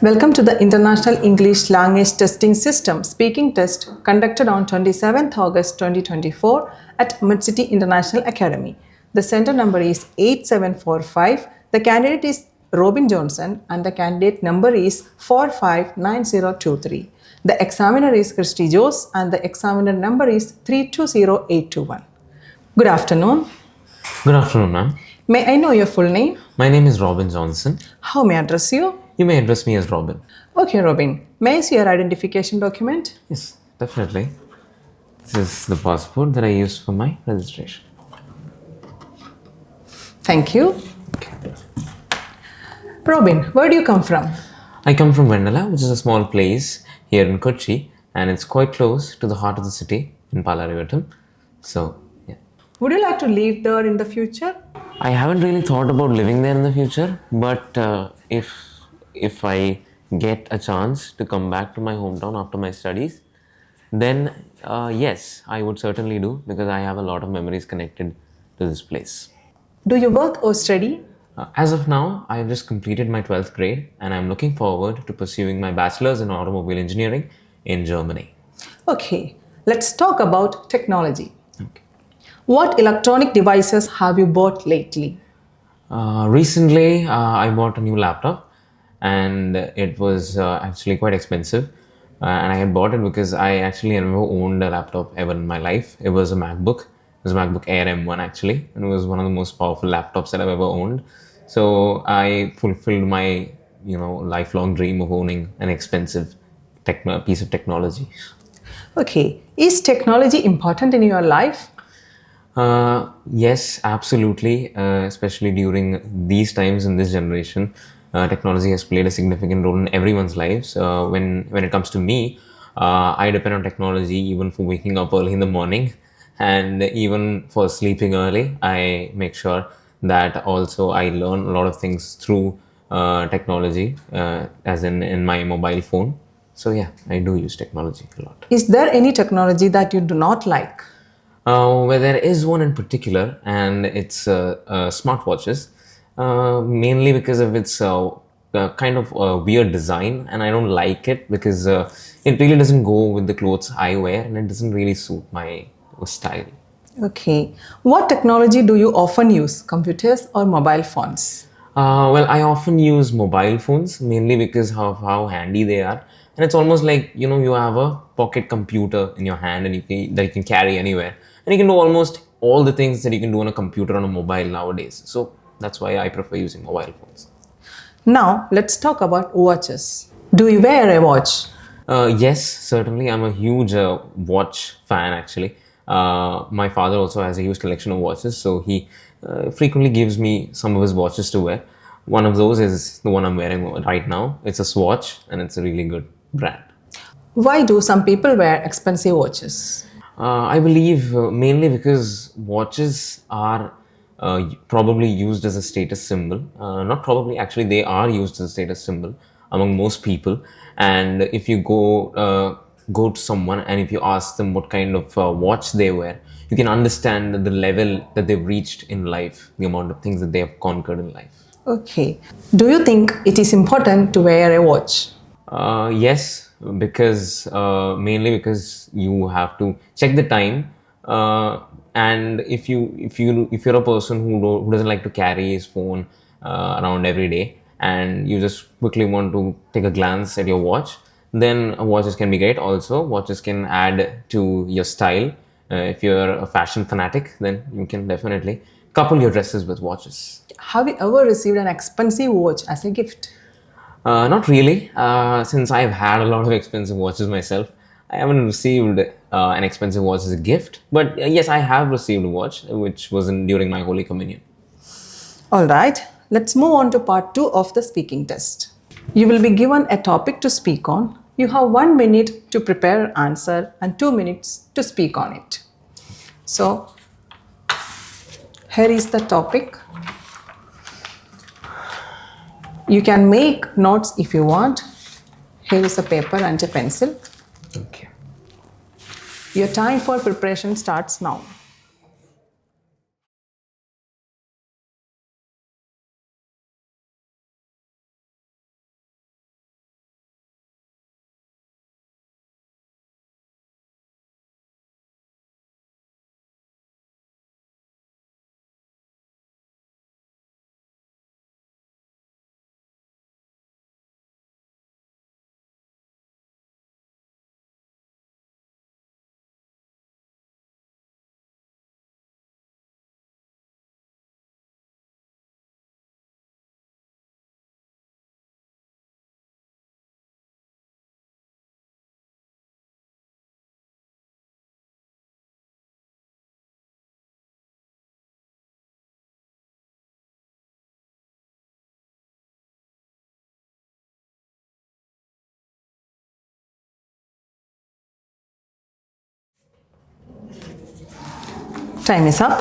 Welcome to the International English Language Testing System speaking test conducted on 27th August 2024 at Mid-City International Academy. The center number is 8745. The candidate is Robin Johnson and the candidate number is 459023. The examiner is Christy Jose and the examiner number is 320821. Good afternoon. Good afternoon, ma'am. May I know your full name? My name is Robin Johnson. How may I address you? You may address me as Robin. Okay, Robin. May I see your identification document? Yes, definitely. This is the passport that I used for my registration. Thank you. Robin, where do you come from? I come from Vendala, which is a small place here in Kochi, and it's quite close to the heart of the city in Palarivattam. So, yeah. Would you like to live there in the future? I haven't really thought about living there in the future, but if I get a chance to come back to my hometown after my studies, then yes, I would certainly do because I have a lot of memories connected to this place. Do you work or study? As of now, I have just completed my 12th grade and I'm looking forward to pursuing my bachelor's in automobile engineering in Germany. Okay, let's talk about technology. Okay. What electronic devices have you bought lately? Recently, I bought a new laptop and it was actually quite expensive. And I had bought it because I actually never owned a laptop ever in my life. It was a MacBook. It was a MacBook Air M1 actually. And it was one of the most powerful laptops that I've ever owned. So I fulfilled my, lifelong dream of owning an expensive piece of technology. Okay, is technology important in your life? Yes, absolutely. Especially during these times in this generation, technology has played a significant role in everyone's lives. When it comes to me, I depend on technology even for waking up early in the morning, and even for sleeping early. I make sure that also I learn a lot of things through technology, as in my mobile phone. So yeah, I do use technology a lot. Is there any technology that you do not like? Well, there is one in particular, and it's smartwatches, mainly because of its kind of weird design, and I don't like it because it really doesn't go with the clothes I wear, and it doesn't really suit my style. Okay, what technology do you often use, computers or mobile phones? Well, I often use mobile phones mainly because of how handy they are, and it's almost like you have a pocket computer in your hand and that you can carry anywhere, and you can do almost all the things that you can do on a computer on a mobile nowadays. So that's why I prefer using mobile phones. Now, let's talk about watches. Do you wear a watch? Yes, certainly. I'm a huge watch fan actually. My father also has a huge collection of watches, so he frequently gives me some of his watches to wear. One of those is the one I'm wearing right now. It's a Swatch and it's a really good brand. Why do some people wear expensive watches? I believe mainly because watches are probably used as a status symbol. Not probably, actually, they are used as a status symbol among most people. And if you go to someone and if you ask them what kind of watch they wear, you can understand the level that they've reached in life, the amount of things that they have conquered in life. Okay. Do you think it is important to wear a watch? Yes, because mainly because you have to check the time, and if you're a person who doesn't like to carry his phone around every day, and you just quickly want to take a glance at your watch, then watches can be great. Also, watches can add to your style. If you're a fashion fanatic, then you can definitely couple your dresses with watches. Have you ever received an expensive watch as a gift? Not really, since I've had a lot of expensive watches myself. I haven't received an expensive watch as a gift, but yes, I have received a watch, which was during my Holy Communion. All right, let's move on to part 2 of the speaking test. You will be given a topic to speak on. You have 1 minute to prepare an answer and 2 minutes to speak on it. So, here is the topic. You can make notes if you want. Here is a paper and a pencil. Okay. Your time for preparation starts now. Time is up.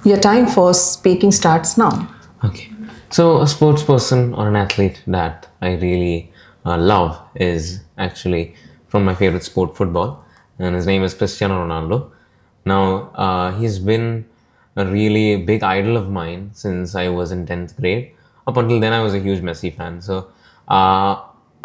Your time for speaking starts now. Okay. So, a sports person or an athlete that I really love is actually from my favorite sport, football, and his name is Cristiano Ronaldo. Now, he's been a really big idol of mine since I was in 10th grade. Up until then, I was a huge Messi fan. So,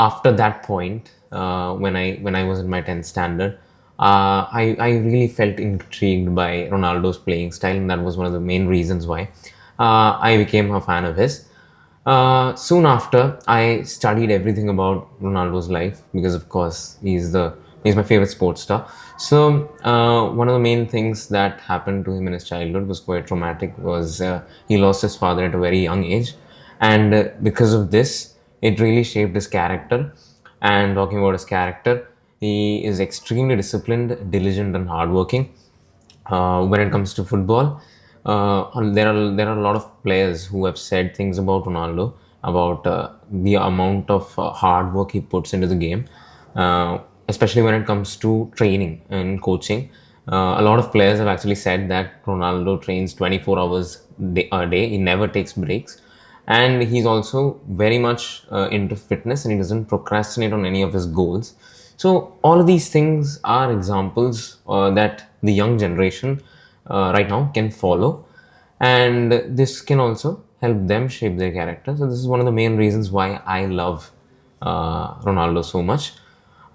after that point, when I was in my 10th standard, I really felt intrigued by Ronaldo's playing style, and that was one of the main reasons why I became a fan of his. Soon after, I studied everything about Ronaldo's life because, of course, he's my favorite sports star. So one of the main things that happened to him in his childhood was quite traumatic. Was he lost his father at a very young age, and because of this, it really shaped his character. And talking about his character, he is extremely disciplined, diligent, and hardworking. When it comes to football, there are a lot of players who have said things about Ronaldo, about the amount of hard work he puts into the game, especially when it comes to training and coaching. A lot of players have actually said that Ronaldo trains 24 hours a day. He never takes breaks, and he's also very much into fitness, and he doesn't procrastinate on any of his goals. So all of these things are examples that the young generation right now can follow, and this can also help them shape their character. So this is one of the main reasons why I love Ronaldo so much.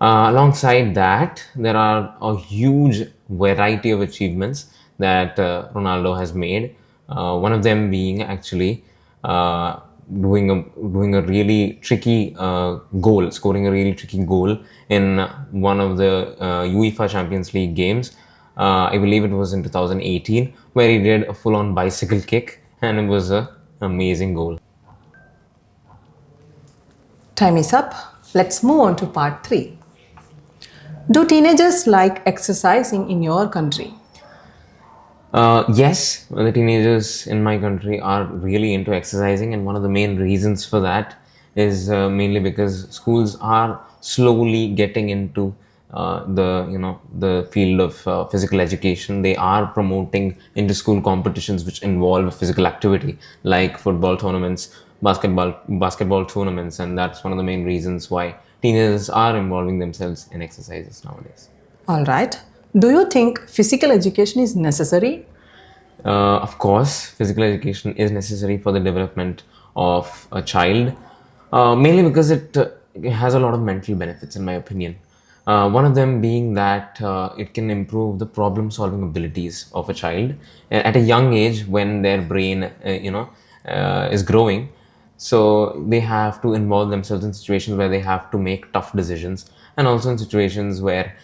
Alongside that, there are a huge variety of achievements that Ronaldo has made. One of them being actually uh, doing a really tricky goal, scoring a really tricky goal in one of the UEFA Champions League games. I believe it was in 2018, where he did a full-on bicycle kick, and it was an amazing goal. Time is up. Let's move on to part 3. Do teenagers like exercising in your country? Yes, the teenagers in my country are really into exercising, and one of the main reasons for that is mainly because schools are slowly getting into the field of physical education. They are promoting inter-school competitions which involve physical activity, like football tournaments, basketball tournaments, and that's one of the main reasons why teenagers are involving themselves in exercises nowadays. All right. Do you think physical education is necessary? Of course, physical education is necessary for the development of a child, mainly because it has a lot of mental benefits, in my opinion. One of them being that it can improve the problem solving abilities of a child at a young age when their brain, is growing. So they have to involve themselves in situations where they have to make tough decisions, and also in situations where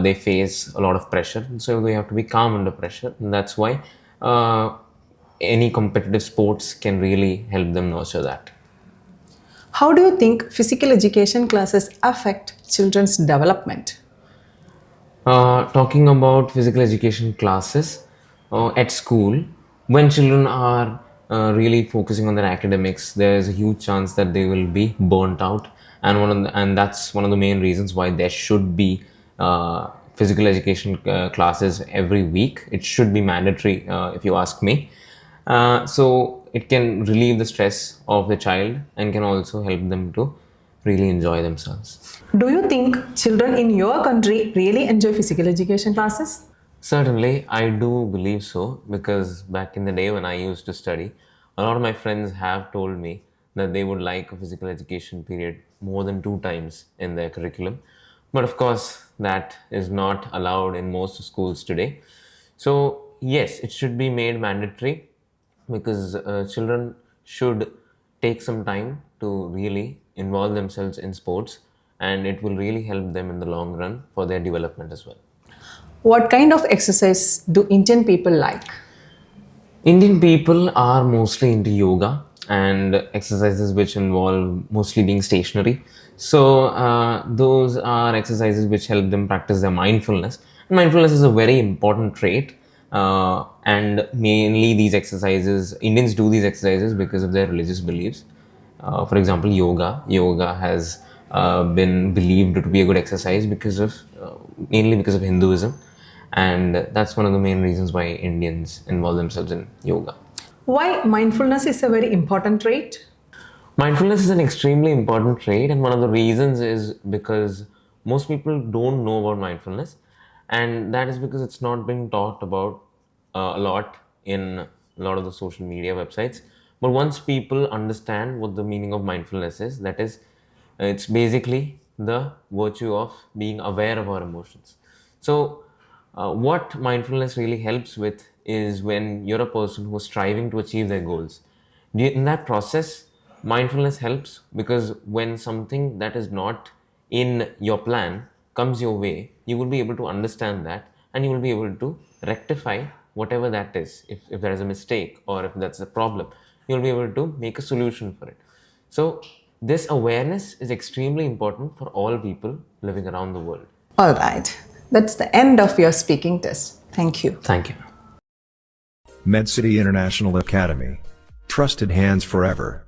they face a lot of pressure. So they have to be calm under pressure, and that's why uh, any competitive sports can really help them nurture that. How do you think physical education classes affect children's development? Talking about physical education classes at school, when children are really focusing on their academics, there is a huge chance that they will be burnt out, and and that's one of the main reasons why there should be physical education classes every week. It should be mandatory, if you ask me. So it can relieve the stress of the child and can also help them to really enjoy themselves. Do you think children in your country really enjoy physical education classes? Certainly, I do believe so, because back in the day when I used to study, a lot of my friends have told me that they would like a physical education period more than 2 times in their curriculum. But of course, that is not allowed in most schools today. So, yes, it should be made mandatory, because children should take some time to really involve themselves in sports, and it will really help them in the long run for their development as well. What kind of exercise do Indian people like? Indian people are mostly into yoga and exercises which involve mostly being stationary. So, those are exercises which help them practice their mindfulness. Mindfulness is a very important trait, and mainly these exercises, Indians do these exercises because of their religious beliefs. For example, yoga. Yoga has been believed to be a good exercise because of mainly because of Hinduism, and that's one of the main reasons why Indians involve themselves in yoga. Why mindfulness is a very important trait? Mindfulness is an extremely important trait, and one of the reasons is because most people don't know about mindfulness, and that is because it's not being talked about a lot in a lot of the social media websites. But once people understand what the meaning of mindfulness is, that is, it's basically the virtue of being aware of our emotions. So, what mindfulness really helps with is when you're a person who's striving to achieve their goals. In that process, mindfulness helps because when something that is not in your plan comes your way, you will be able to understand that and you will be able to rectify whatever that is. If there is a mistake or if that's a problem, you'll be able to make a solution for it. So, this awareness is extremely important for all people living around the world. All right. That's the end of your speaking test. Thank you. Thank you. MedCity International Academy. Trusted hands forever.